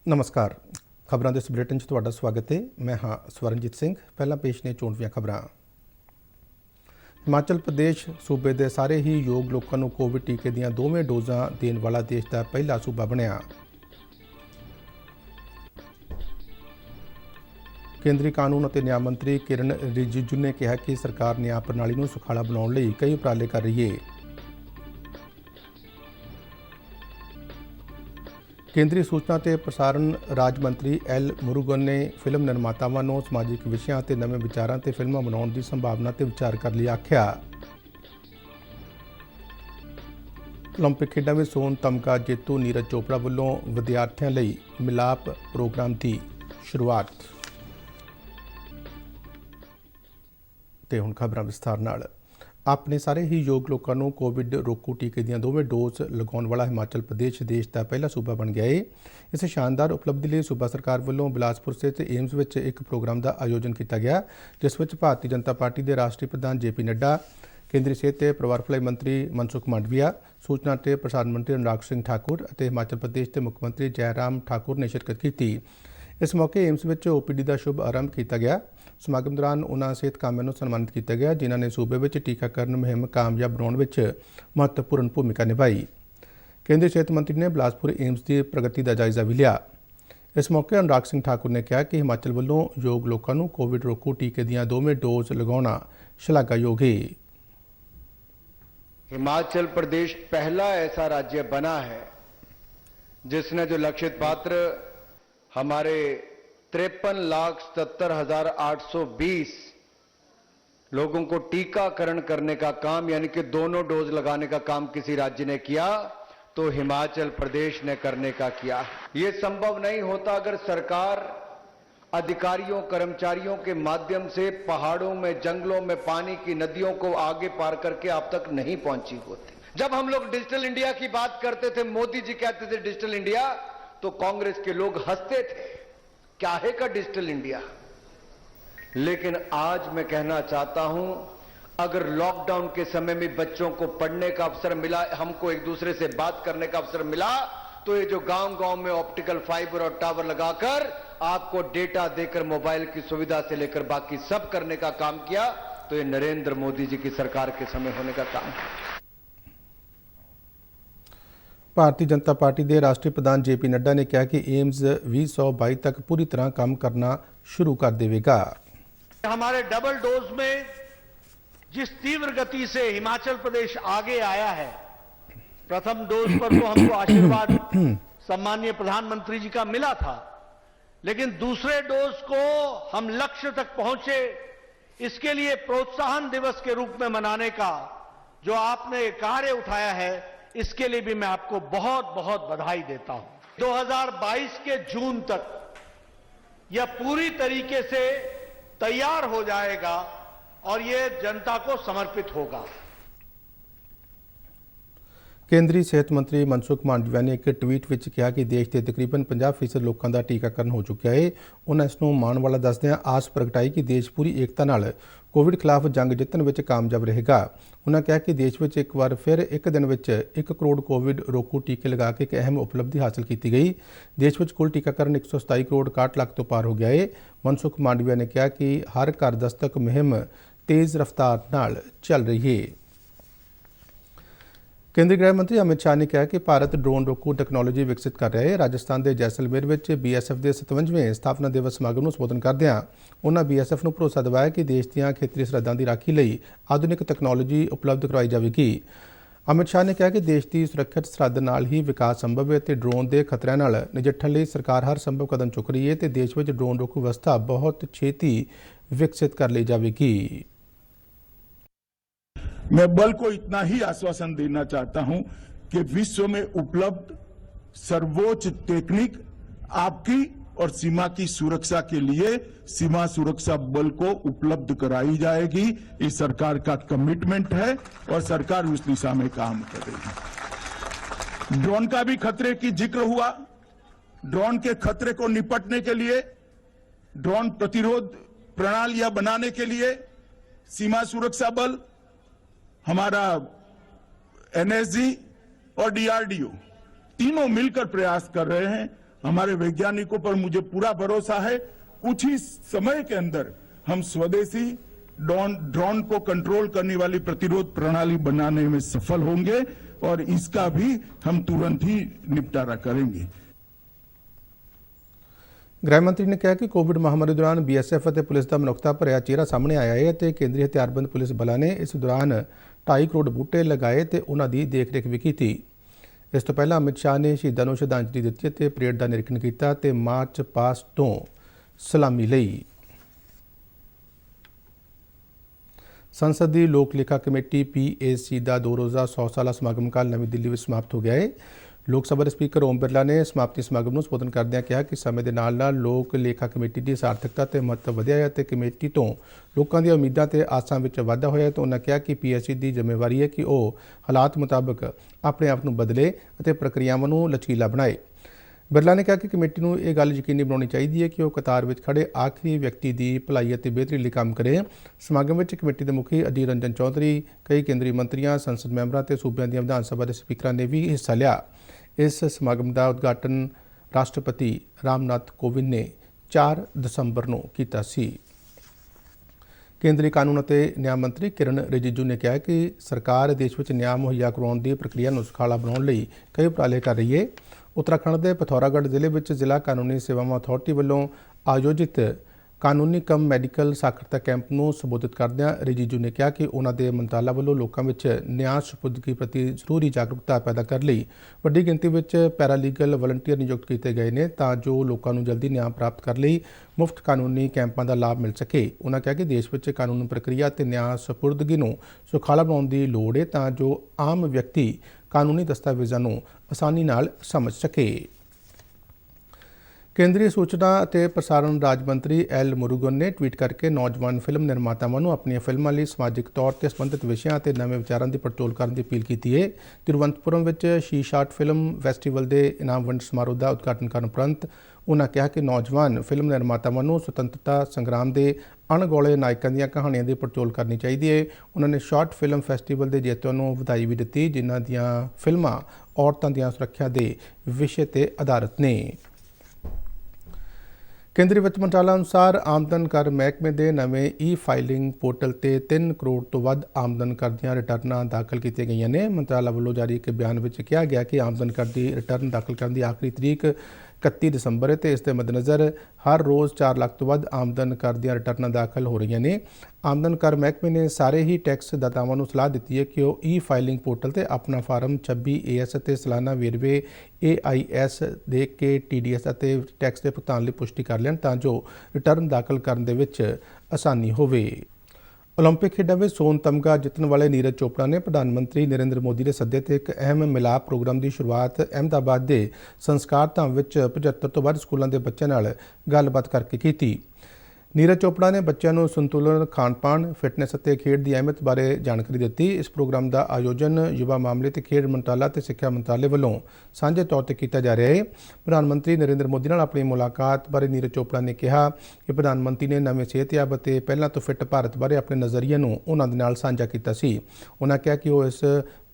नमस्कार। खबरों के इस बुलेटिन च तुहाडा स्वागत है। मैं हाँ स्वरणजीत सिंह। पहला पेश ने चोण दीआं खबरां। हिमाचल प्रदेश सूबे के सारे ही योग लोगों को कोविड टीके दीआं दोवें डोज़ां देण वाला देश का पहला सूबा बनिया। केंद्रीय कानून और न्याय मंत्री किरण रिजिजू ने कहा कि सरकार न्याय प्रणाली को सुखाला बनाने लई कई उपराले कर रही है। केंद्रीय सूचना ते प्रसारण राज मंत्री एल मुरुगन ने फिल्म निर्मातावां नूं समाजिक विषयां ते नवे विचारां ते फिल्मां बनाउण दी संभावना ते विचार कर लई आख्या। ओलंपिक खेडां विच सोन तमगा जेतू नीरज चोपड़ा वल्लों विद्यार्थियों लई मिलाप प्रोग्राम की शुरुआत। ते हुण खबरां विस्तार नाल। अपने सारे ही योग लोगों को कोविड रोकू टीके दीआं दोवें डोज लगाने वाला हिमाचल प्रदेश देश का पहला सूबा बन गया है। इस शानदार उपलब्धि लिए सूबा सरकार वालों बिलासपुर स्थित एम्स में एक प्रोग्राम का आयोजन किया गया, जिस में भारतीय जनता पार्टी के राष्ट्रीय प्रधान JP नड्डा, केंद्रीय सेहत ते परिवार भलाई मंत्री मनसुख मांडविया, सूचना ते प्रसारण मंत्री अनुराग सिंह ठाकुर और हिमाचल प्रदेश के मुख्यमंत्री जयराम ठाकुर ने शिरकत की। इस मौके एम्स में OPD का शुभ आरंभ किया गया। समागम दौरान उन्होंने सेहत कामियां को सन्मानित किया गया, जिन्होंने सूबे में टीकाकरण मुहिम कामयाब बनाने में महत्वपूर्ण भूमिका निभाई। केंद्रीय सेहत मंत्री ने बिलासपुर एम्स की प्रगति का जायजा भी लिया। इस मौके अनुराग सिंह ठाकुर ने कहा कि हिमाचल वालों योग लोगों को कोविड रोकू टीके दीआं दोवें डोज लगाना शलाघायोग है। हिमाचल प्रदेश पहला ऐसा राज्य बना है जिसने जो लक्षित पात्र हमारे 53,77,820 लोगों को टीकाकरण करने का काम यानी कि दोनों डोज लगाने का काम किसी राज्य ने किया तो हिमाचल प्रदेश ने करने का किया। यह संभव नहीं होता अगर सरकार अधिकारियों कर्मचारियों के माध्यम से पहाड़ों में, जंगलों में, पानी की नदियों को आगे पार करके आप तक नहीं पहुंची होती। जब हम लोग डिजिटल इंडिया की बात करते थे, मोदी जी कहते थे डिजिटल इंडिया, तो कांग्रेस के लोग हंसते थे, क्या है का डिजिटल इंडिया। लेकिन आज मैं कहना चाहता हूं, अगर लॉकडाउन के समय में बच्चों को पढ़ने का अवसर मिला, हमको एक दूसरे से बात करने का अवसर मिला, तो ये जो गांव-गांव में ऑप्टिकल फाइबर और टावर लगाकर आपको डेटा देकर मोबाइल की सुविधा से लेकर बाकी सब करने का काम किया, तो ये नरेंद्र मोदी जी की सरकार के समय होने का काम है। भारतीय जनता पार्टी के राष्ट्रीय प्रधान JP नड्डा ने कहा कि एम्स 2022 तक पूरी तरह काम करना शुरू कर देगा। हमारे डबल डोज में जिस तीव्र गति से हिमाचल प्रदेश आगे आया है, प्रथम डोज पर तो हमको आशीर्वाद सम्माननीय प्रधानमंत्री जी का मिला था, लेकिन दूसरे डोज को हम लक्ष्य तक पहुंचे, इसके लिए प्रोत्साहन दिवस के रूप में मनाने का जो आपने कार्य उठाया है, इसके लिए भी मैं आपको बहुत बहुत बधाई देता हूं। 2022 के जून तक यह पूरी तरीके से तैयार हो जाएगा और यह जनता को समर्पित होगा। केंद्रीय सेहत मंत्री मनसुख मांडविया ने एक ट्वीट में कहा कि देश के तकरीबन 50% लोगों का टीकाकरण हो चुका है। उन्होंने इसनूं माण वाला दसदिआं आस प्रगटाई कि देश पूरी एकता नाल कोविड खिलाफ जंग जितने में कामयाब रहेगा। उन्होंने कहा कि देश में एक बार फिर एक दिन में 1 करोड़ कोविड रोकू टीके लगा के एक अहम उपलब्धि हासिल की गई। देश में कुल टीकाकरण 127 करोड़ 61 लाख तो पार हो गया है। मनसुख मांडविया ने कहा कि हर घर दस्तक मुहिम तेज़ रफ्तार नाल चल रही है। केंद्रीय गृह मंत्री अमित शाह ने कहा कि भारत ड्रोन रोकू टैक्नोलॉजी विकसित कर रहा है। राजस्थान के जैसलमेर में BSF के 57वें स्थापना दिवस समागम को संबोधन करदिआं उन्होंने BSF को भरोसा दिवाया कि देश ਦੀਆਂ ਖੇਤਰੀ ਸਰਹੱਦਾਂ की राखी ਲਈ आधुनिक तकनोलॉजी उपलब्ध करवाई जाएगी। अमित शाह ने कहा कि देश की सुरक्षित सरहद नाल ही विकास संभव है तो ड्रोन के खतरिਆਂ ਨਾਲ ਨਜਿੱਠਣ ਲਈ सरकार हर संभव कदम चुक रही है तो देश में ड्रोन रोकू व्यवस्था बहुत छेती विकसित कर ली जाएगी। मैं बल को इतना ही आश्वासन देना चाहता हूं कि विश्व में उपलब्ध सर्वोच्च टेक्निक आपकी और सीमा की सुरक्षा के लिए सीमा सुरक्षा बल को उपलब्ध कराई जाएगी। ये सरकार का कमिटमेंट है और सरकार उस दिशा में काम करेगी। ड्रोन का भी खतरे की जिक्र हुआ। ड्रोन के खतरे को निपटने के लिए, ड्रोन प्रतिरोध प्रणालियां बनाने के लिए सीमा सुरक्षा बल, हमारा NSG और DRDO तीनों मिलकर प्रयास कर रहे हैं हमारे वैज्ञानिकों पर मुझे पूरा भरोसा है, कुछ ही समय के अंदर हम स्वदेशी ड्रोन को कंट्रोल करने वाली प्रतिरोध प्रणाली बनाने में सफल होंगे और इसका भी हम तुरंत ही निपटारा करेंगे। गृह मंत्री ने कहा कि कोविड महामारी दौरान BSF ਅਤੇ ਪੁਲਿਸ ਦਾ ਮਨੁੱਖਤਾ ਭਰਿਆ ਚਿਹਰਾ ਸਾਹਮਣੇ ਆਇਆ ਹੈ ਅਤੇ ਕੇਂਦਰੀ ਹਥਿਆਰਬੰਦ ਪੁਲਿਸ ਬਲਾਂ ਨੇ ਇਸ ਦੌਰਾਨ 2.5 ਕਰੋੜ ਬੂਟੇ ਲਗਾਏ ਤੇ ਉਹਨਾਂ ਦੀ ਦੇਖ-ਰੇਖ ਵੀ ਕੀਤੀ। ਇਸ ਤੋਂ ਪਹਿਲਾਂ ਅਮਿਤ ਸ਼ਾਹ ਨੇ ਸ਼ਹੀਦਾਂ ਨੂੰ ਸ਼ਰਧਾਂਜਲੀ ਦਿੱਤੀ ਅਤੇ ਪਰੇਡ ਦਾ ਨਿਰੀਖਣ ਕੀਤਾ ਤੇ ਮਾਰਚ ਪਾਸਟ ਤੋਂ ਸਲਾਮੀ ਲਈ। ਸੰਸਦ ਦੀ ਲੋਕ ਲੇਖਾ ਕਮੇਟੀ PAC ਦਾ 2 ਰੋਜ਼ਾ 100 ਸਾਲਾ ਸਮਾਗਮ ਕੱਲ੍ਹ ਨਵੀਂ ਦਿੱਲੀ ਵਿੱਚ ਸਮਾਪਤ ਹੋ ਗਿਆ ਹੈ। ਲੋਕ ਸਭਾ ਦੇ ਸਪੀਕਰ ਓਮ ਬਿਰਲਾ ਨੇ ਸਮਾਪਤੀ ਸਮਾਗਮ ਨੂੰ ਸੰਬੋਧਨ ਕਰਦਿਆਂ ਕਿਹਾ ਕਿ ਸਮੇਂ ਦੇ ਨਾਲ ਲੋਕ ਲੇਖਾ ਕਮੇਟੀ ਦੀ ਸਾਰਥਕਤਾ ਤੇ ਮਹੱਤਵ ਵਧਿਆ ਹੈ ਅਤੇ ਕਮੇਟੀ ਤੋਂ ਲੋਕਾਂ ਦੀਆਂ ਉਮੀਦਾਂ ਤੇ ਆਸਾਂ ਵਿੱਚ ਵਾਧਾ ਹੋਇਆ ਹੈ। ਤਾਂ ਉਹਨਾਂ ਕਿਹਾ ਕਿ PAC ਦੀ ਜ਼ਿੰਮੇਵਾਰੀ ਹੈ ਕਿ ਉਹ ਹਾਲਾਤ ਮੁਤਾਬਕ ਆਪਣੇ ਆਪ ਨੂੰ ਬਦਲੇ ਅਤੇ ਪ੍ਰਕਿਰਿਆਵਾਂ ਨੂੰ ਲਚੀਲਾ ਬਣਾਏ। ਬਿਰਲਾ ਨੇ ਕਿਹਾ ਕਿ ਕਮੇਟੀ ਨੂੰ ਇਹ ਗੱਲ ਯਕੀਨੀ ਬਣਾਉਣੀ ਚਾਹੀਦੀ ਹੈ ਕਿ ਉਹ ਕਤਾਰ ਵਿੱਚ ਖੜੇ ਆਖਰੀ ਵਿਅਕਤੀ ਦੀ ਭਲਾਈ ਅਤੇ ਬਿਹਤਰੀ ਲਈ ਕੰਮ ਕਰੇ। ਸਮਾਗਮ ਵਿੱਚ ਕਮੇਟੀ ਦੇ ਮੁਖੀ ਅਧੀਰ ਰੰਜਨ ਚੌਧਰੀ, ਕਈ ਕੇਂਦਰੀ ਮੰਤਰੀਆਂ, ਸੰਸਦ ਮੈਂਬਰਾਂ ਤੇ ਸੂਬਿਆਂ ਦੀਆਂ ਵਿਧਾਨ ਸਭਾ ਦੇ ਸਪੀਕਰਾਂ ਨੇ ਵੀ ਹਿੱਸਾ ਲਿਆ। ਇਸ ਸਮਾਗਮ ਦਾ ਉਦਘਾਟਨ ਰਾਸ਼ਟਰਪਤੀ ਰਾਮਨਾਥ ਕੋਵਿੰਦ ਨੇ 4 ਦਸੰਬਰ ਨੂੰ ਕੀਤਾ ਸੀ। ਕੇਂਦਰੀ ਕਾਨੂੰਨ ਅਤੇ ਨਿਆਂ ਮੰਤਰੀ ਕਿਰਨ ਰਿਜੀਜੂ ਨੇ ਕਿਹਾ ਕਿ ਸਰਕਾਰ ਦੇਸ਼ ਵਿੱਚ ਨਿਆਂ ਮੁਹੱਈਆ ਕਰਵਾਉਣ ਦੀ ਪ੍ਰਕਿਰਿਆ ਨੂੰ ਸੁਖਾਲਾ ਬਣਾਉਣ ਲਈ ਕਈ ਉਪਰਾਲੇ ਕਰ ਰਹੀ ਹੈ। ਉੱਤਰਾਖੰਡ ਦੇ ਪਿਥੌਰਾਗੜ੍ਹ ਜ਼ਿਲ੍ਹੇ ਵਿੱਚ ਜ਼ਿਲ੍ਹਾ ਕਾਨੂੰਨੀ ਸੇਵਾਵਾਂ ਅਥਾਰਟੀ ਵੱਲੋਂ ਆਯੋਜਿਤ ਕਾਨੂੰਨੀ ਕਮ ਮੈਡੀਕਲ ਸਾਖਰਤਾ ਕੈਂਪ ਨੂੰ ਸੰਬੋਧਿਤ ਕਰਦਿਆਂ ਰਿਜੀਜੂ ਨੇ ਕਿਹਾ ਕਿ ਉਹਨਾਂ ਦੇ ਮੰਤਰਾਲਾ ਵੱਲੋਂ ਲੋਕਾਂ ਵਿੱਚ ਨਿਆਂ ਸਪੁਰਦਗੀ ਪ੍ਰਤੀ ਜ਼ਰੂਰੀ ਜਾਗਰੂਕਤਾ ਪੈਦਾ ਕਰਨ ਲਈ ਵੱਡੀ ਗਿਣਤੀ ਵਿੱਚ ਪੈਰਾਲੀਗਲ ਵਲੰਟੀਅਰ ਨਿਯੁਕਤ ਕੀਤੇ ਗਏ ਨੇ ਤਾਂ ਜੋ ਲੋਕਾਂ ਨੂੰ ਜਲਦੀ ਨਿਆਂ ਪ੍ਰਾਪਤ ਕਰਨ ਲਈ ਮੁਫਤ ਕਾਨੂੰਨੀ ਕੈਂਪਾਂ ਦਾ ਲਾਭ ਮਿਲ ਸਕੇ। ਉਹਨਾਂ ਕਿਹਾ ਕਿ ਦੇਸ਼ ਵਿੱਚ ਕਾਨੂੰਨ ਪ੍ਰਕਿਰਿਆ ਅਤੇ ਨਿਆਂ ਸਪੁਰਦਗੀ ਨੂੰ ਸੁਖਾਲਾ ਬਣਾਉਣ ਦੀ ਲੋੜ ਹੈ ਤਾਂ ਜੋ ਆਮ ਵਿਅਕਤੀ ਕਾਨੂੰਨੀ ਦਸਤਾਵੇਜ਼ਾਂ ਨੂੰ ਆਸਾਨੀ ਨਾਲ ਸਮਝ ਸਕੇ। ਕੇਂਦਰੀ ਸੂਚਨਾ ਅਤੇ ਪ੍ਰਸਾਰਣ ਰਾਜ ਮੰਤਰੀ ਐਲ ਮੁਰੂਗਨ ਨੇ ਟਵੀਟ ਕਰਕੇ ਨੌਜਵਾਨ ਫਿਲਮ ਨਿਰਮਾਤਾਵਾਂ ਨੂੰ ਆਪਣੀਆਂ ਫਿਲਮਾਂ ਲਈ ਸਮਾਜਿਕ ਤੌਰ ਤੇ ਸੰਬੰਧਿਤ ਵਿਸ਼ਿਆਂ ਅਤੇ ਨਵੇਂ ਵਿਚਾਰਾਂ ਦੀ ਪੜਚੋਲ ਕਰਨ ਦੀ ਅਪੀਲ ਕੀਤੀ ਹੈ। ਤਿਰੂਵਨੰਤਪੁਰਮ ਵਿੱਚ ਸ਼ੀ ਸ਼ਾਟ ਫਿਲਮ ਫੈਸਟੀਵਲ ਦੇ ਇਨਾਮ ਵੰਡ ਸਮਾਰੋਹ ਦਾ ਉਦਘਾਟਨ ਕਰਨ ਉਪਰੰਤ ਉਹਨਾਂ ਕਿਹਾ ਕਿ ਨੌਜਵਾਨ ਫਿਲਮ ਨਿਰਮਾਤਾਵਾਂ ਨੂੰ ਸੁਤੰਤਰਤਾ ਸੰਗਰਾਮ ਦੇ ਅਣਗੌਲੇ ਨਾਇਕਾਂ ਦੀਆਂ ਕਹਾਣੀਆਂ ਦੀ ਪੜਚੋਲ ਕਰਨੀ ਚਾਹੀਦੀ ਹੈ। ਉਹਨਾਂ ਨੇ ਸ਼ਾਰਟ ਫਿਲਮ ਫੈਸਟੀਵਲ ਦੇ ਜੇਤੂਆਂ ਨੂੰ ਵਧਾਈ ਵੀ ਦਿੱਤੀ ਜਿਨ੍ਹਾਂ ਦੀਆਂ ਫਿਲਮਾਂ ਔਰਤਾਂ ਦੀਆਂ ਸੁਰੱਖਿਆ ਦੇ ਵਿਸ਼ੇ ਤੇ ਆਧਾਰਿਤ ਨੇ। ਕੇਂਦਰੀ ਵਿੱਤ ਮੰਤਰਾਲਾ ਅਨੁਸਾਰ ਆਮਦਨ ਕਰ ਮਹਿਕਮੇ ਦੇ ਨਵੇਂ ਫਾਈਲਿੰਗ ਪੋਰਟਲ ਤੇ 3 ਕਰੋੜ ਤੋਂ ਵੱਧ ਆਮਦਨ ਕਰ ਦੀਆਂ ਰਿਟਰਨਾਂ ਦਾਖਲ ਕੀਤੀਆਂ ਗਈਆਂ ਨੇ। ਮੰਤਰਾਲਾ ਵੱਲੋਂ ਜਾਰੀ ਇੱਕ ਬਿਆਨ ਵਿੱਚ ਕਿਹਾ ਗਿਆ ਕਿ ਆਮਦਨ ਕਰ ਦੀ ਰਿਟਰਨ ਦਾਖਲ ਕਰਨ ਦੀ ਆਖਰੀ ਤਰੀਕ 31 ਦਸੰਬਰ ਹੈ ਤੇ ਇਸ ਦੇ ਮੱਦੇਨਜ਼ਰ ਹਰ ਰੋਜ਼ 4 ਲੱਖ ਤੋਂ ਵੱਧ ਆਮਦਨ ਕਰ ਦੀਆਂ ਰਿਟਰਨਾਂ ਦਾਖਲ ਹੋ ਰਹੀਆਂ ਨੇ। ਆਮਦਨ ਕਰ ਮਹਿਕਮੇ ਨੇ ਸਾਰੇ ਹੀ ਟੈਕਸ ਦਾਤਾਵਾਂ ਨੂੰ ਸਲਾਹ ਦਿੱਤੀ ਹੈ ਕਿ ਉਹ ਫਾਈਲਿੰਗ ਪੋਰਟਲ ਤੇ ਆਪਣਾ ਫਾਰਮ 26 AS ਅਤੇ ਸਾਲਾਨਾ ਵੇਰਵੇ AIS ਦੇ ਕੇ TDS ਅਤੇ ਟੈਕਸ ਦੇ ਭੁਗਤਾਨ ਲਈ ਪੁਸ਼ਟੀ ਕਰ ਲੈਣ ਤਾਂ ਜੋ ਰਿਟਰਨ ਦਾਖਲ ਕਰਨ ਦੇ ਵਿੱਚ ਆਸਾਨੀ ਹੋਵੇ। ਓਲੰਪਿਕ ਖੇਡਾਂ ਵਿੱਚ ਸੋਨ ਤਮਗਾ ਜਿੱਤਣ ਵਾਲੇ ਨੀਰਜ ਚੋਪੜਾ ਨੇ ਪ੍ਰਧਾਨ ਮੰਤਰੀ ਨਰਿੰਦਰ ਮੋਦੀ ਦੇ ਸੱਦੇ ਤੇ ਇੱਕ ਅਹਿਮ ਮਿਲਾਪ ਪ੍ਰੋਗਰਾਮ ਦੀ ਸ਼ੁਰੂਆਤ ਅਹਿਮਦਾਬਾਦ ਦੇ ਸੰਸਕਾਰ ਧਾਮ ਵਿੱਚ 75 ਤੋਂ ਵੱਧ ਸਕੂਲਾਂ ਦੇ ਬੱਚਿਆਂ ਨਾਲ ਗੱਲਬਾਤ ਕਰਕੇ ਕੀਤੀ। ਨੀਰਜ ਚੋਪੜਾ ਨੇ ਬੱਚਿਆਂ ਨੂੰ ਸੰਤੁਲਨ ਖਾਣ-ਪਾਣ, ਫਿਟਨੈਸ ਅਤੇ ਖੇਡ ਦੀ ਅਹਿਮੀਅਤ ਬਾਰੇ ਜਾਣਕਾਰੀ ਦਿੱਤੀ। ਇਸ ਪ੍ਰੋਗਰਾਮ ਦਾ ਆਯੋਜਨ ਯੁਵਾ ਮਾਮਲੇ ਤੇ ਖੇਡ ਮੰਤਰਾਲਾ ਤੇ ਸਿੱਖਿਆ ਮੰਤਰਾਲੇ ਵੱਲੋਂ ਸਾਂਝੇ ਤੌਰ ਤੇ ਕੀਤਾ ਜਾ ਰਿਹਾ ਹੈ। ਪ੍ਰਧਾਨ ਮੰਤਰੀ ਨਰਿੰਦਰ ਮੋਦੀ ਨਾਲ ਆਪਣੀ ਮੁਲਾਕਾਤ ਬਾਰੇ ਨੀਰਜ ਚੋਪੜਾ ਨੇ ਕਿਹਾ ਕਿ ਪ੍ਰਧਾਨ ਮੰਤਰੀ ਨੇ ਨਵੇਂ ਸਿਹਤਯਾਬ ਅਤੇ ਪਹਿਲਾਂ ਤੋਂ ਫਿੱਟ ਭਾਰਤ ਬਾਰੇ ਆਪਣੇ ਨਜ਼ਰੀਏ ਨੂੰ ਉਹਨਾਂ ਦੇ ਨਾਲ ਸਾਂਝਾ ਕੀਤਾ ਸੀ। ਉਹਨਾਂ ਕਿਹਾ ਕਿ ਉਹ ਇਸ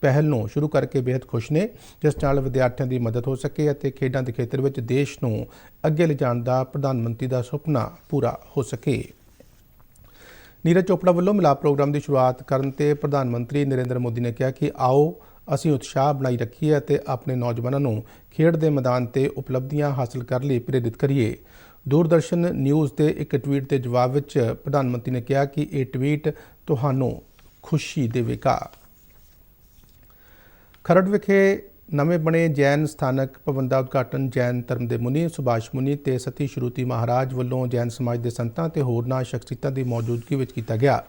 ਪਹਿਲ ਨੂੰ ਸ਼ੁਰੂ ਕਰਕੇ ਬੇहद ਖੁਸ਼ ਨੇ ਜਿਸ ਨਾਲ ਵਿਦਿਆਰਥੀਆਂ ਦੀ ਮਦਦ ਹੋ ਸਕੇ ਅਤੇ ਖੇਡਾਂ ਦੇ ਖੇਤਰ ਵਿੱਚ ਦੇਸ਼ ਨੂੰ ਅੱਗੇ ਲਿਜਾਣ ਦਾ ਪ੍ਰਧਾਨ ਮੰਤਰੀ ਦਾ ਸੁਪਨਾ ਪੂਰਾ ਹੋ ਸਕੇ। ਨੀਰਜ ਚੋਪੜਾ ਵੱਲੋਂ ਮਿਲਾਪ ਪ੍ਰੋਗਰਾਮ ਦੀ ਸ਼ੁਰੂਆਤ ਕਰਨ ਤੇ ਪ੍ਰਧਾਨ ਮੰਤਰੀ ਨਰਿੰਦਰ ਮੋਦੀ ਨੇ ਕਿਹਾ ਕਿ ਆਓ ਅਸੀਂ ਉਤਸ਼ਾਹ ਬਣਾਈ ਰੱਖੀਏ ਅਤੇ ਆਪਣੇ ਨੌਜਵਾਨਾਂ ਨੂੰ ਖੇਡ ਦੇ ਮੈਦਾਨ ਤੇ ਉਪਲਬਧੀਆਂ ਹਾਸਲ ਕਰਨ ਲਈ ਪ੍ਰੇਰਿਤ ਕਰੀਏ। ਦੂਰਦਰਸ਼ਨ ਨਿਊਜ਼ ਦੇ ਇੱਕ ਟਵੀਟ ਦੇ ਜਵਾਬ ਵਿੱਚ ਪ੍ਰਧਾਨ ਮੰਤਰੀ ਨੇ ਕਿਹਾ ਕਿ ਇਹ ਟਵੀਟ ਤੁਹਾਨੂੰ ਖੁਸ਼ੀ ਦੇਵੇਗਾ। ਖਰੜ ਵਿਖੇ ਨਵੇਂ ਬਣੇ ਜੈਨ ਸਥਾਨਕ ਭਵਨ ਦਾ ਉਦਘਾਟਨ ਜੈਨ ਧਰਮ ਦੇ ਮੁਨੀ ਸੁਭਾਸ਼ ਮੁਨੀ ਤੇ ਸਤੀ ਸ਼ਰੂਤੀ ਮਹਾਰਾਜ ਵੱਲੋਂ ਜੈਨ ਸਮਾਜ ਦੇ ਸੰਤਾਂ ਤੇ ਹੋਰਨਾਂ ਸ਼ਖਸੀਅਤਾਂ ਦੀ ਮੌਜੂਦਗੀ ਵਿੱਚ ਕੀਤਾ ਗਿਆ।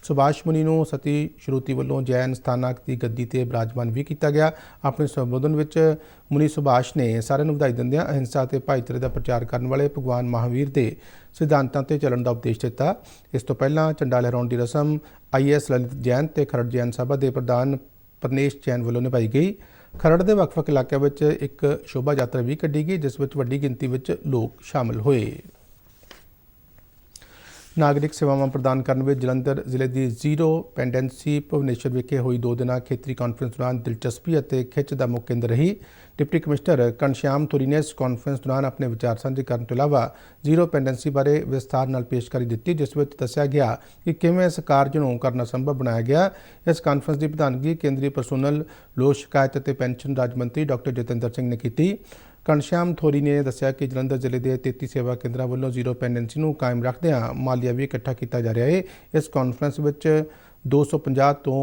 ਸੁਭਾਸ਼ ਮੁਨੀ ਨੂੰ ਸਤੀ ਸ਼ਰੂਤੀ ਵੱਲੋਂ ਜੈਨ ਸਥਾਨਕ ਦੀ ਗੱਦੀ ਤੇ ਬਿਰਾਜਮਾਨ ਵੀ ਕੀਤਾ ਗਿਆ। ਆਪਣੇ ਸੰਬੋਧਨ ਵਿੱਚ ਮੁਨੀ ਸੁਭਾਸ਼ ਨੇ ਸਾਰਿਆਂ ਨੂੰ ਵਧਾਈ ਦਿੰਦਿਆਂ ਅਹਿੰਸਾ ਤੇ ਭਾਈਚਾਰੇ ਦਾ ਪ੍ਰਚਾਰ ਕਰਨ ਵਾਲੇ ਭਗਵਾਨ ਮਹਾਵੀਰ ਦੇ ਸਿਧਾਂਤਾਂ ਤੇ ਚੱਲਣ ਦਾ ਉਪਦੇਸ਼ ਦਿੱਤਾ। ਇਸ ਤੋਂ ਪਹਿਲਾਂ ਝੰਡਾ ਲਹਿਰਾਉਣ ਦੀ ਰਸਮ IAS ਲਲਿਤ ਜੈਨ ਤੇ ਖਰੜ ਜੈਨ ਸਭਾ ਦੇ ਪ੍ਰਧਾਨ ਪਰਨੇਸ਼ ਜੈਨ ਵੱਲੋਂ ਨਿਭਾਈ ਗਈ। ਖਰੜ ਦੇ ਵੱਖ-ਵੱਖ ਇਲਾਕਿਆਂ ਵਿੱਚ ਇੱਕ ਸ਼ੋਭਾ ਯਾਤਰਾ ਵੀ ਕੱਢੀ ਗਈ ਜਿਸ ਵਿੱਚ ਵੱਡੀ ਗਿਣਤੀ ਵਿੱਚ ਲੋਕ ਸ਼ਾਮਲ ਹੋਏ। ਨਾਗਰਿਕ ਸੇਵਾਵਾਂ ਪ੍ਰਦਾਨ ਕਰਨ ਵਿੱਚ ਜਲੰਧਰ ਜ਼ਿਲ੍ਹੇ ਦੀ ਜ਼ੀਰੋ ਪੈਂਡੈਂਸੀ ਭੁਵਨੇਸ਼ਵਰ ਵਿਖੇ ਹੋਈ 2 ਦਿਨਾਂ ਖੇਤਰੀ ਕਾਨਫਰੰਸ ਦੌਰਾਨ ਦਿਲਚਸਪੀ ਅਤੇ ਖਿੱਚ ਦਾ ਮੁੱਖ ਕੇਂਦਰ ਰਹੀ। ਡਿਪਟੀ ਕਮਿਸ਼ਨਰ ਘਣਸ਼ਿਆਮ ਥੋਰੀ ਨੇ ਇਸ ਕਾਨਫਰੰਸ ਦੌਰਾਨ ਆਪਣੇ ਵਿਚਾਰ ਸਾਂਝੇ ਕਰਨ ਤੋਂ ਇਲਾਵਾ ਜ਼ੀਰੋ ਪੈਂਡੈਂਸੀ ਬਾਰੇ ਵਿਸਥਾਰ ਨਾਲ ਪੇਸ਼ਕਾਰੀ ਦਿੱਤੀ, ਜਿਸ ਵਿੱਚ ਦੱਸਿਆ ਗਿਆ ਕਿ ਕਿਵੇਂ ਇਸ ਕਾਰਜ ਨੂੰ ਕਰਨਾ ਸੰਭਵ ਬਣਾਇਆ ਗਿਆ। ਇਸ ਕਾਨਫਰੰਸ ਦੀ ਪ੍ਰਧਾਨਗੀ ਕੇਂਦਰੀ ਪਰਸੋਨਲ, ਲੋਕ ਸ਼ਿਕਾਇਤ ਅਤੇ ਪੈਨਸ਼ਨ ਰਾਜ ਮੰਤਰੀ ਡਾਕਟਰ ਜਤਿੰਦਰ ਸਿੰਘ ਨੇ ਕੀਤੀ। ਘਣਸ਼ਿਆਮ ਥੋਰੀ ਨੇ ਦੱਸਿਆ ਕਿ ਜਲੰਧਰ ਜ਼ਿਲ੍ਹੇ ਦੇ 33 ਸੇਵਾ ਕੇਂਦਰਾਂ ਵੱਲੋਂ ਜ਼ੀਰੋ ਪੈਂਡੈਂਸੀ ਨੂੰ ਕਾਇਮ ਰੱਖਦਿਆਂ ਮਾਲੀਆ ਵੀ ਇਕੱਠਾ ਕੀਤਾ ਜਾ ਰਿਹਾ ਹੈ। ਇਸ ਕਾਨਫਰੰਸ ਵਿੱਚ 250 ਤੋਂ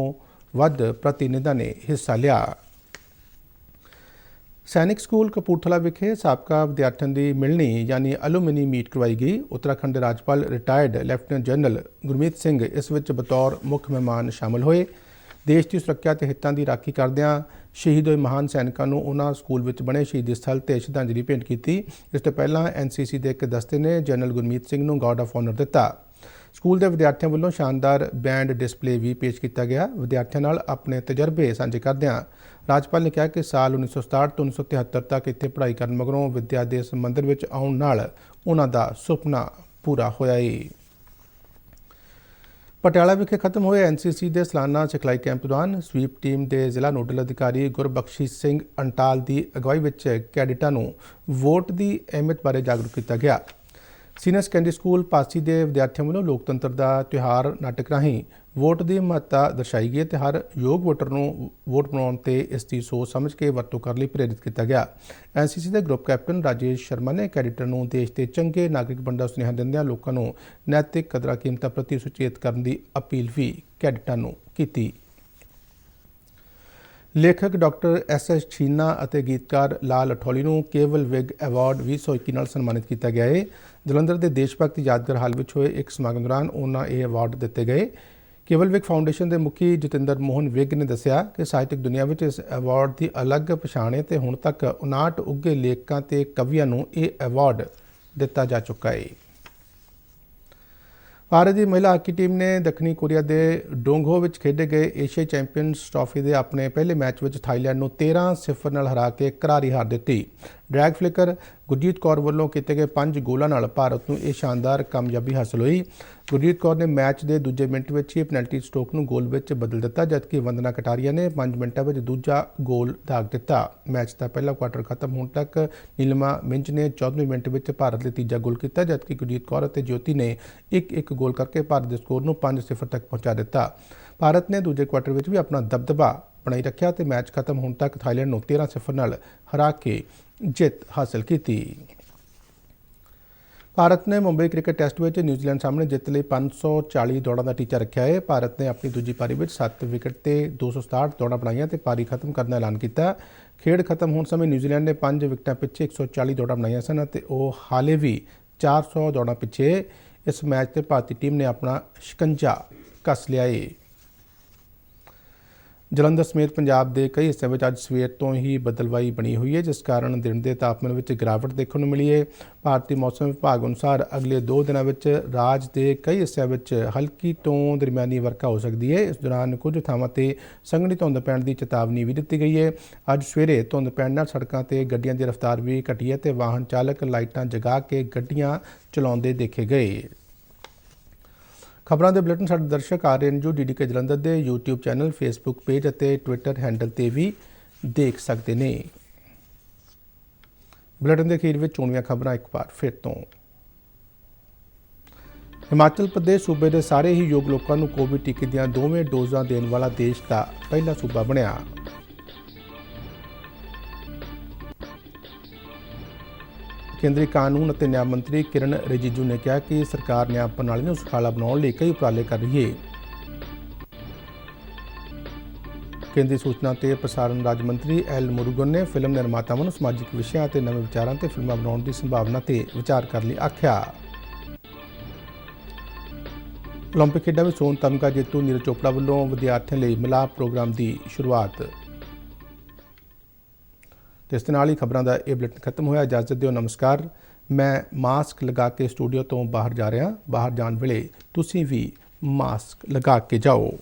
ਵੱਧ ਪ੍ਰਤੀਨਿਧਾਂ ਨੇ ਹਿੱਸਾ ਲਿਆ। ਸੈਨਿਕ ਸਕੂਲ ਕਪੂਰਥਲਾ ਵਿਖੇ ਸਾਬਕਾ ਵਿਦਿਆਰਥੀਆਂ ਦੀ ਮਿਲਣੀ ਯਾਨੀ ਐਲੂਮਨੀ ਮੀਟ ਕਰਵਾਈ ਗਈ। ਉੱਤਰਾਖੰਡ ਦੇ ਰਾਜਪਾਲ retired lieutenant general Gurmeet Singh ਇਸ ਵਿੱਚ ਬਤੌਰ ਮੁੱਖ ਮਹਿਮਾਨ ਸ਼ਾਮਲ ਹੋਏ। ਦੇਸ਼ ਦੀ ਸੁਰੱਖਿਆ ਤੇ ਹਿੱਤਾਂ ਦੀ ਰਾਖੀ ਕਰਦਿਆਂ ਸ਼ਹੀਦ ਹੋਏ ਮਹਾਨ ਸੈਨਿਕਾਂ ਨੂੰ ਉਹਨਾਂ ਸਕੂਲ ਵਿੱਚ ਬਣੇ ਸ਼ਹੀਦੀ ਸਥਲ ਤੇ ਸ਼ਰਧਾਂਜਲੀ ਭੇਂਟ ਕੀਤੀ। ਇਸ ਤੋਂ ਪਹਿਲਾਂ ਐਨਸੀਸੀ ਦੇ ਇੱਕ ਦਸਤੇ ਨੇ ਜਨਰਲ ਗੁਰਮੀਤ ਸਿੰਘ ਨੂੰ ਗਾਰਡ ਆਫ ਆਨਰ ਦਿੱਤਾ। ਸਕੂਲ ਦੇ ਵਿਦਿਆਰਥੀਆਂ ਵੱਲੋਂ ਸ਼ਾਨਦਾਰ ਬੈਂਡ ਡਿਸਪਲੇ ਵੀ ਪੇਸ਼ ਕੀਤਾ ਗਿਆ। ਵਿਦਿਆਰਥੀਆਂ ਨਾਲ ਆਪਣੇ ਤਜਰਬੇ ਸਾਂਝੇ ਕਰਦਿਆਂ ਰਾਜਪਾਲ ਨੇ ਕਿਹਾ ਕਿ ਸਾਲ 1967 ਤੋਂ 1973 ਤੱਕ ਇੱਥੇ ਪੜ੍ਹਾਈ ਕਰਨ ਮਗਰੋਂ ਵਿੱਦਿਆ ਦੇ ਇਸ ਮੰਦਰ ਵਿੱਚ ਆਉਣ ਨਾਲ ਉਹਨਾਂ ਦਾ ਸੁਪਨਾ ਪੂਰਾ ਹੋਇਆ ਹੈ। ਪਟਿਆਲਾ ਵਿਖੇ ਖਤਮ ਹੋਏ ਐਨਸੀਸੀ ਦੇ ਸਾਲਾਨਾ ਸਿਖਲਾਈ ਕੈਂਪ ਦੌਰਾਨ ਸਵੀਪ ਟੀਮ ਦੇ ਜ਼ਿਲ੍ਹਾ ਨੋਡਲ ਅਧਿਕਾਰੀ ਗੁਰਬਖਸ਼ੀਸ਼ ਸਿੰਘ ਅੰਟਾਲ ਦੀ ਅਗਵਾਈ ਵਿੱਚ ਕੈਡਿਟਾਂ ਨੂੰ ਵੋਟ ਦੀ ਅਹਿਮੀਅਤ ਬਾਰੇ ਜਾਗਰੂਕ ਕੀਤਾ ਗਿਆ। ਸੀਨੀਅਰ ਸੈਕੰਡਰੀ ਸਕੂਲ ਪਾਸੀ ਦੇ ਵਿਦਿਆਰਥੀਆਂ ਵੱਲੋਂ ਲੋਕਤੰਤਰ ਦਾ ਤਿਉਹਾਰ ਨਾਟਕ ਰਾਹੀਂ ਵੋਟ ਦੀ ਮਹੱਤਤਾ ਦਰਸਾਈ ਗਈ ਅਤੇ ਹਰ ਯੋਗ ਵੋਟਰ ਨੂੰ ਵੋਟ ਪਾਉਣ ਤੇ ਇਸ ਦੀ ਸੋਚ ਸਮਝ ਕੇ ਵਰਤੋਂ ਕਰਨ ਲਈ ਪ੍ਰੇਰਿਤ ਕੀਤਾ ਗਿਆ। ਐਨਸੀਸੀ ਦੇ ਗਰੁੱਪ ਕੈਪਟਨ ਰਾਜੇਸ਼ ਸ਼ਰਮਾ ਨੇ ਕੈਡਿਟਾਂ ਨੂੰ ਦੇਸ਼ ਦੇ ਚੰਗੇ ਨਾਗਰਿਕ ਬਣਨ ਦਾ ਸੁਨੇਹਾ ਦਿੰਦਿਆਂ ਲੋਕਾਂ ਨੂੰ ਨੈਤਿਕ ਕਦਰਾਂ ਕੀਮਤਾਂ ਪ੍ਰਤੀ ਸੁਚੇਤ ਕਰਨ ਦੀ ਅਪੀਲ ਵੀ ਕੈਡਿਟਾਂ ਨੂੰ ਕੀਤੀ। ਲੇਖਕ ਡਾਕਟਰ ਐਸ ਛੀਨਾ ਅਤੇ ਗੀਤਕਾਰ ਲਾਲ ਅਠੌਲੀ ਨੂੰ ਕੇਵਲ ਵਿਗ ਐਵਾਰਡ 2021 ਨਾਲ ਸਨਮਾਨਿਤ ਕੀਤਾ ਗਿਆ ਹੈ। ਜਲੰਧਰ ਦੇ ਦੇਸ਼ ਭਗਤੀ ਯਾਦਗਾਰ ਹਾਲ ਵਿੱਚ ਹੋਏ ਇੱਕ ਸਮਾਗਮ ਦੌਰਾਨ ਉਹਨਾਂ ਇਹ ਐਵਾਰਡ ਦਿੱਤੇ ਗਏ। ਕੇਵਲ ਵਿਗ ਫਾਊਂਡੇਸ਼ਨ ਦੇ ਮੁਖੀ ਜਤਿੰਦਰ ਮੋਹਨ ਵਿਗ ਨੇ ਦੱਸਿਆ ਕਿ ਸਾਹਿਤਕ ਦੁਨੀਆ ਵਿੱਚ ਇਸ ਐਵਾਰਡ ਦੀ ਅਲੱਗ ਪਛਾਣ ਹੈ ਤੇ ਹੁਣ ਤੱਕ 59 ਉੱਘੇ ਲੇਖਕਾਂ ਤੇ ਕਵੀਆਂ ਨੂੰ ਇਹ ਐਵਾਰਡ ਦਿੱਤਾ ਜਾ ਚੁੱਕਾ ਹੈ। ਭਾਰਤ ਦੀ ਮਹਿਲਾ ਹਾਕੀ ਟੀਮ ਨੇ ਦੱਖਣੀ ਕੋਰੀਆ ਦੇ ਡੋਂਗਹੋ ਵਿੱਚ ਖੇਡੇ ਗਏ ਏਸ਼ੀਆ ਚੈਂਪੀਅਨਸ ਟਰਾਫੀ ਦੇ ਆਪਣੇ ਪਹਿਲੇ ਮੈਚ ਵਿੱਚ ਥਾਈਲੈਂਡ ਨੂੰ 13-0 ਨਾਲ ਹਰਾ ਕੇ ਕਰਾਰੀ ਹਾਰ ਦਿੱਤੀ। ਡਰੈਗ ਫਲਿਕਰ ਗੁਰਜੀਤ ਕੌਰ ਵੱਲੋਂ ਕੀਤੇ ਗਏ 5 ਗੋਲਾਂ ਨਾਲ ਭਾਰਤ ਨੂੰ ਇਹ ਸ਼ਾਨਦਾਰ ਕਾਮਯਾਬੀ ਹਾਸਲ ਹੋਈ। ਗੁਰਜੀਤ ਕੌਰ ਨੇ ਮੈਚ ਦੇ ਦੂਜੇ ਮਿੰਟ ਵਿੱਚ ਹੀ ਪੈਨਲਟੀ ਸਟ੍ਰੋਕ ਨੂੰ ਗੋਲ ਵਿੱਚ ਬਦਲ ਦਿੱਤਾ, ਜਦਕਿ ਵੰਦਨਾ ਕਟਾਰੀਆ ਨੇ 5 ਮਿੰਟਾਂ ਵਿੱਚ ਦੂਜਾ ਗੋਲ ਦਾਗ ਦਿੱਤਾ। ਮੈਚ ਦਾ ਪਹਿਲਾ ਕੁਆਟਰ ਖਤਮ ਹੋਣ ਤੱਕ ਨੀਲਮਾ ਮਿੰਜ ਨੇ 14ਵੇਂ ਮਿੰਟ ਵਿੱਚ ਭਾਰਤ ਲਈ ਤੀਜਾ ਗੋਲ ਕੀਤਾ, ਜਦਕਿ ਗੁਰਜੀਤ ਕੌਰ ਅਤੇ ਜੋਤੀ ਨੇ ਇੱਕ ਗੋਲ ਕਰਕੇ ਭਾਰਤ ਦੇ ਸਕੋਰ ਨੂੰ 5-0 ਤੱਕ ਪਹੁੰਚਾ ਦਿੱਤਾ। ਭਾਰਤ ਨੇ ਦੂਜੇ ਕੁਆਟਰ ਵਿੱਚ ਵੀ ਆਪਣਾ ਦਬਦਬਾ ਬਣਾਈ ਰੱਖਿਆ ਤੇ ਮੈਚ ਖਤਮ ਹੋਣ ਤੱਕ ਥਾਈਲੈਂਡ ਨੂੰ 13-0 ਨਾਲ ਹਰਾ ਕੇ ਜਿੱਤ ਹਾਸਲ ਕੀਤੀ। ਭਾਰਤ ਨੇ ਮੁੰਬਈ ਕ੍ਰਿਕਟ ਟੈਸਟ ਵਿੱਚ ਨਿਊਜ਼ੀਲੈਂਡ ਸਾਹਮਣੇ ਜਿੱਤ ਲਈ 540 ਦੌੜਾਂ ਦਾ ਟੀਚਾ ਰੱਖਿਆ ਹੈ। ਭਾਰਤ ਨੇ ਆਪਣੀ ਦੂਜੀ ਪਾਰੀ ਵਿੱਚ 7 ਵਿਕਟ ਤੇ 267 ਦੌੜਾਂ ਬਣਾਈਆਂ ਤੇ ਪਾਰੀ ਖਤਮ ਕਰਨ ਦਾ ਐਲਾਨ ਕੀਤਾ। ਖੇਡ ਖਤਮ ਹੋਣ ਸਮੇਂ ਨਿਊਜ਼ੀਲੈਂਡ ਨੇ 5 ਵਿਕਟਾਂ ਪਿੱਛੇ 140 ਦੌੜਾਂ ਬਣਾਈਆਂ ਸਨ ਅਤੇ ਉਹ ਹਾਲੇ ਵੀ 400 ਦੌੜਾਂ ਪਿੱਛੇ। ਇਸ ਮੈਚ ਤੇ ਭਾਰਤੀ ਟੀਮ ਨੇ ਆਪਣਾ ਸ਼ਿਕੰਜਾ ਕੱਸ ਲਿਆ ਹੈ। ਜਲੰਧਰ ਸਮੇਤ ਪੰਜਾਬ ਦੇ ਕਈ ਹਿੱਸਿਆਂ ਵਿੱਚ ਅੱਜ ਸਵੇਰ ਤੋਂ ਹੀ ਬੱਦਲਵਾਈ ਬਣੀ ਹੋਈ ਹੈ, ਜਿਸ ਕਾਰਨ ਦਿਨ ਦੇ ਤਾਪਮਾਨ ਵਿੱਚ ਗਿਰਾਵਟ ਦੇਖਣ ਨੂੰ ਮਿਲੀ ਹੈ। ਭਾਰਤੀ ਮੌਸਮ ਵਿਭਾਗ ਅਨੁਸਾਰ ਅਗਲੇ 2 ਦਿਨਾਂ ਵਿੱਚ ਰਾਜ ਦੇ ਕਈ ਹਿੱਸਿਆਂ ਵਿੱਚ ਹਲਕੀ ਤੋਂ ਦਰਮਿਆਨੀ ਵਰਖਾ ਹੋ ਸਕਦੀ ਹੈ। ਇਸ ਦੌਰਾਨ ਕੁਝ ਥਾਵਾਂ ਤੇ ਸੰਘਣੀ ਧੁੰਦ ਪੈਣ ਦੀ ਚੇਤਾਵਨੀ ਵੀ ਦਿੱਤੀ ਗਈ ਹੈ। ਅੱਜ ਸਵੇਰੇ ਧੁੰਦ ਪੈਣ ਨਾਲ ਸੜਕਾਂ ਤੇ ਗੱਡੀਆਂ ਦੀ ਰਫ਼ਤਾਰ ਵੀ ਘਟੀ ਹੈ ਤੇ ਵਾਹਨ ਚਾਲਕ ਲਾਈਟਾਂ ਜਗਾ ਕੇ ਗੱਡੀਆਂ ਚਲਾਉਂਦੇ ਦੇਖੇ ਗਏ। ਖਬਰਾਂ ਦੇ ਬੁਲੇਟਿਨ ਸਾਡੇ ਦਰਸ਼ਕ RNU DDK ਜਲੰਧਰ ਦੇ YouTube ਚੈਨਲ, Facebook ਪੇਜ ਅਤੇ Twitter ਹੈਂਡਲ ਤੇ ਵੀ ਦੇਖ ਸਕਦੇ ਨੇ। ਬੁਲੇਟਿਨ ਦੇ ਅਖੀਰ ਵਿੱਚ ਚੋਣਵੀਆਂ ਖਬਰਾਂ ਇੱਕ ਵਾਰ ਫਿਰ ਤੋਂ। ਹਿਮਾਚਲ ਪ੍ਰਦੇਸ਼ ਸੂਬੇ ਦੇ ਸਾਰੇ ਹੀ ਯੋਗ ਲੋਕਾਂ ਨੂੰ ਕੋਵਿਡ ਟੀਕੇ ਦੀਆਂ ਦੋਵੇਂ ਡੋਜ਼ਾਂ ਦੇਣ ਵਾਲਾ ਦੇਸ਼ ਦਾ ਪਹਿਲਾ ਸੂਬਾ ਬਣਿਆ। ਕੇਂਦਰੀ ਕਾਨੂੰਨ ਅਤੇ ਨਿਆਂ ਮੰਤਰੀ ਕਿਰਨ ਰਿਜੀਜੂ ਨੇ ਕਿਹਾ ਕਿ ਸਰਕਾਰ ਨਿਆਂ ਪ੍ਰਣਾਲੀ ਨੂੰ ਸੁਖਾਲਾ ਬਣਾਉਣ ਲਈ ਕਈ ਉਪਰਾਲੇ ਕਰ ਰਹੀ ਹੈ। ਕੇਂਦਰੀ ਸੂਚਨਾ ਤੇ ਪ੍ਰਸਾਰਣ ਰਾਜ ਮੰਤਰੀ ਐਲ ਮੁਰੂਗਨ ਨੇ ਫਿਲਮ ਨਿਰਮਾਤਾਵਾਂ ਨੂੰ ਸਮਾਜਿਕ ਵਿਸ਼ਿਆਂ ਤੇ ਨਵੇਂ ਵਿਚਾਰਾਂ ਤੇ ਫਿਲਮਾਂ ਬਣਾਉਣ ਦੀ ਸੰਭਾਵਨਾ ਤੇ ਵਿਚਾਰ ਕਰਨ ਲਈ ਆਖਿਆ। ਓਲੰਪਿਕ ਖੇਡਾਂ ਵਿੱਚ ਸੋਨ ਤਮਗਾ ਜੇਤੂ ਨੀਰਜ ਚੋਪੜਾ ਵੱਲੋਂ ਵਿਦਿਆਰਥੀਆਂ ਲਈ ਮਿਲਾਪ ਪ੍ਰੋਗਰਾਮ ਦੀ ਸ਼ੁਰੂਆਤ। ਤੇ ਇਸ ਦੇ ਨਾਲ ਹੀ ਖਬਰਾਂ ਦਾ ਇਹ ਬੁਲੇਟਿਨ ਖਤਮ ਹੋਇਆ। ਇਜਾਜ਼ਤ ਦਿਓ, ਨਮਸਕਾਰ। ਮੈਂ ਮਾਸਕ ਲਗਾ ਕੇ ਸਟੂਡੀਓ ਤੋਂ ਬਾਹਰ ਜਾ ਰਿਹਾ। ਬਾਹਰ ਜਾਣ ਵੇਲੇ ਤੁਸੀਂ ਵੀ ਮਾਸਕ ਲਗਾ ਕੇ ਜਾਓ।